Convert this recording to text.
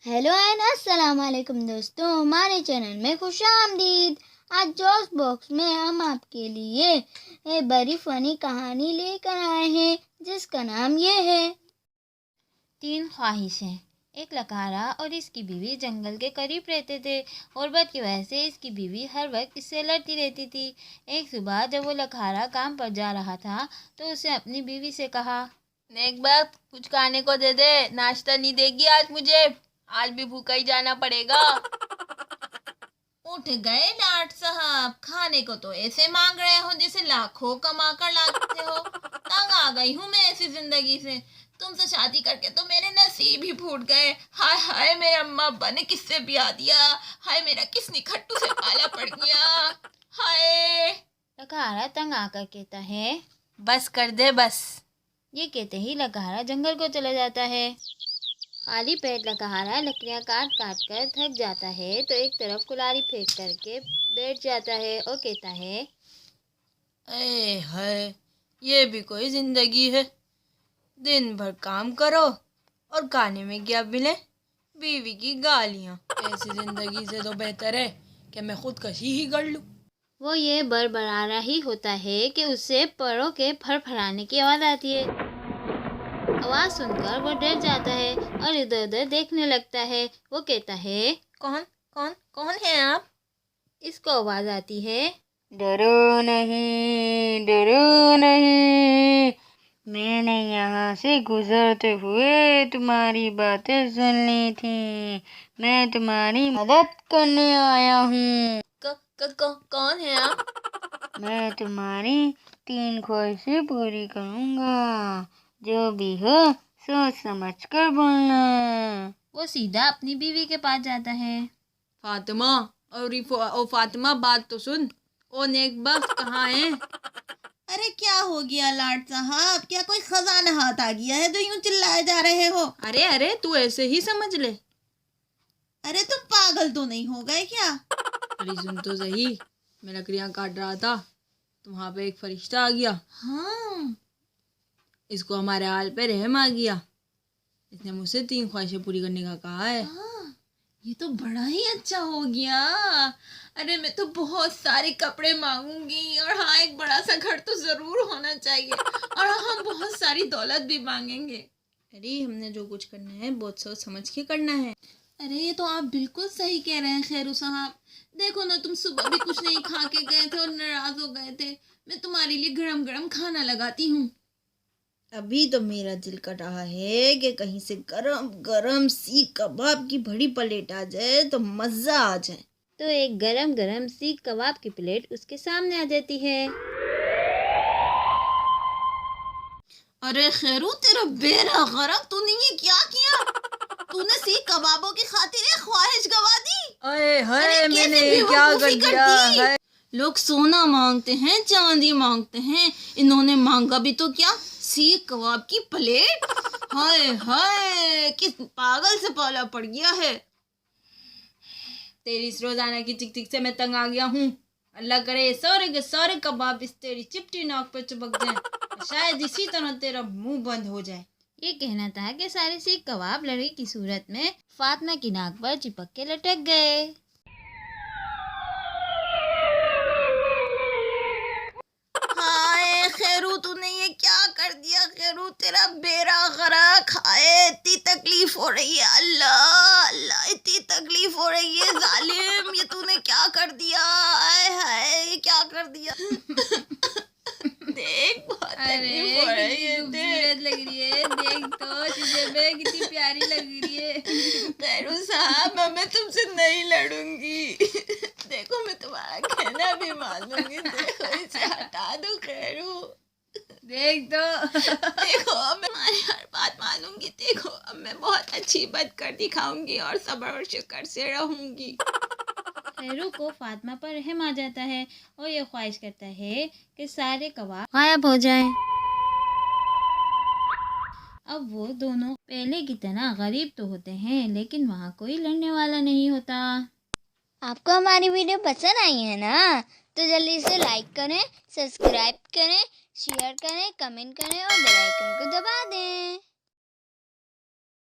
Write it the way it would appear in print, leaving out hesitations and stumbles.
Hello and अस्सलाम वालेकुम दोस्तों, हमारे चैनल में खुश आमदीद। आज जोश बॉक्स में हम आपके लिए एक बड़ी फनी कहानी लेकर आए हैं जिसका नाम ये है। 3 ख्वाहिशें। एक लखारा और इसकी बीवी जंगल के करीब रहते थे। गुर्बत की वजह से इसकी बीवी हर वक्त इससे लड़ती रहती थी। एक सुबह जब वो लखारा काम पर जा रहा था तो उसने अपनी बीवी से कहा, नेक बात, कुछ खाने को दे दे, नाश्ता नहीं देगी आज मुझे, आज भी भूखा ही जाना पड़ेगा। उठ गए लाट साहब, खाने को तो ऐसे मांग रहे हो जैसे लाखों कमा कर लाते हो। तंग आ गई हूँ मैं ऐसी जिंदगी से। तुमसे शादी करके तो मेरे नसीब ही फूट गए। हाय हाय, मेरे अम्मा अब्बा ने किससे ब्याह दिया। हाय, मेरा किस निखट्टू से पाला पड़ गया। हाय। लखारा तंग आकर कहता है, बस कर दे बस। ये कहते ही लखारा जंगल को चला जाता है। खाली पेट लखारा लकड़ियाँ काट काट कर थक जाता है तो एक तरफ कुल्हाड़ी फेंक करके बैठ जाता है और कहता है, ए हाय, ये भी कोई जिंदगी है। दिन भर काम करो और खाने में क्या मिले, बीवी की गालियाँ। ऐसी जिंदगी से तो बेहतर है कि मैं खुदकशी ही कर लूँ। वो ये बड़बड़ा रहा ही होता है कि उससे परों के फड़फड़ाने की आवाज़ आती है। आवाज़ सुनकर वो डर जाता है और इधर उधर देखने लगता है। वो कहता है, कौन कौन कौन है आप? इसको आवाज़ आती है, डरो नहीं, मैंने यहाँ से गुजरते हुए तुम्हारी बातें सुननी थी। मैं तुम्हारी मदद करने आया हूँ। कौन है आप? मैं तुम्हारी 3 ख्वाहिशें पूरी करूँगा। जो भी हो सोच समझ कर बोलना। वो सीधा अपनी बीवी के पास जाता है। फातिमा, ओ फातिमा, बात तो सुन। ओ नेक बख्त कहाँ है? अरे क्या हो गया लाट साहब, क्या कोई खजाना हाथ आ गया है जो यूं चिल्लाए जा रहे हो? अरे अरे, तू ऐसे ही समझ ले। अरे तुम पागल तो नहीं हो गए क्या? अरे सुन तो सही, मैं लकड़ियाँ काट रहा था तो वहाँ पे एक फरिश्ता आ गया। हाँ, इसको हमारे हाल पे रहम आ गया। इसने मुझसे 3 ख्वाहिशें पूरी करने का कहा है। ये तो बड़ा ही अच्छा हो गया। अरे मैं तो बहुत सारे कपड़े मांगूंगी और हाँ, एक बड़ा सा घर तो जरूर होना चाहिए और हम बहुत सारी दौलत भी मांगेंगे। अरे हमने जो कुछ करना है बहुत सोच समझ के करना है। अरे ये तो आप बिल्कुल सही कह रहे हैं खैरू साहब। देखो ना, तुम सुबह भी कुछ नहीं खा के गए थे और नाराज हो गए थे। मैं तुम्हारे लिए गरम गरम खाना लगाती हूँ। अभी तो मेरा दिल कर रहा है कि कहीं से गरम गरम सीख कबाब की बड़ी प्लेट आ जाए तो मज़ा आ जाए। तो एक गरम गरम सीख कबाब की प्लेट उसके सामने आ जाती है। अरे खैरू, तेरा बेरा गरक, तूने ये क्या किया? तूने सीख कबाबों की खातिर एक ख्वाहिश गवा दी। अरे हाय, मैंने कैसे क्या कर बेवकूफ़ी दिया दी? है? लोग सोना मांगते हैं, चांदी मांगते हैं, इन्होंने मांगा भी तो क्या, सीख कबाब की प्लेट। हाय हाय, किस पागल से पाला पड़ गया है। तेरी इस रोजाना की चिक चिक से मैं तंग आ गया हूँ। अल्लाह करे सारे के सारे कबाब इस तेरी चिपटी नाक पे चिपक जाए। शायद इसी तरह तेरा मुंह बंद हो जाए। ये कहना था कि सारे सीख कबाब लड़की की सूरत में फातिमा की नाक पर चिपक के लटक गए। हाय खैरू, तूने ये क्या कर दिया? खैरू, तेरा बेरा गरक। हाय, इतनी तकलीफ हो रही है। अल्लाह अल्लाह, इतनी तकलीफ हो रही है। जालिम, ये तूने क्या कर दिया? हाय हाय, ये क्या कर दिया? देख, बहुत तकलीफ हो रही है। खूबसूरत लग रही है, देख तो तुझे पे कितनी प्यारी लग रही है। खैरू साहब, मैं तुमसे नहीं लड़ूंगी। देखो, मैं तुम्हारा कहना भी मानूंगी। देखो, इसे हटा दो खैरू। देख तो देखो, अब मैं तुम्हारी हर बात मानूंगी। देखो, अब मैं बहुत अच्छी बात कर दिखाऊंगी और सब्र और शुक्र से रहूंगी। खैरू को फातिमा पर रहम आ जाता है और ये ख्वाहिश करता है कि सारे कबाब गायब हो जाएं। अब वो दोनों पहले की तरह गरीब तो होते हैं लेकिन वहाँ कोई लड़ने वाला नहीं होता। आपको हमारी वीडियो पसंद आई है ना, तो जल्दी से लाइक करें, सब्सक्राइब करें, शेयर करें, कमेंट करें और बेल आइकन को दबा दें।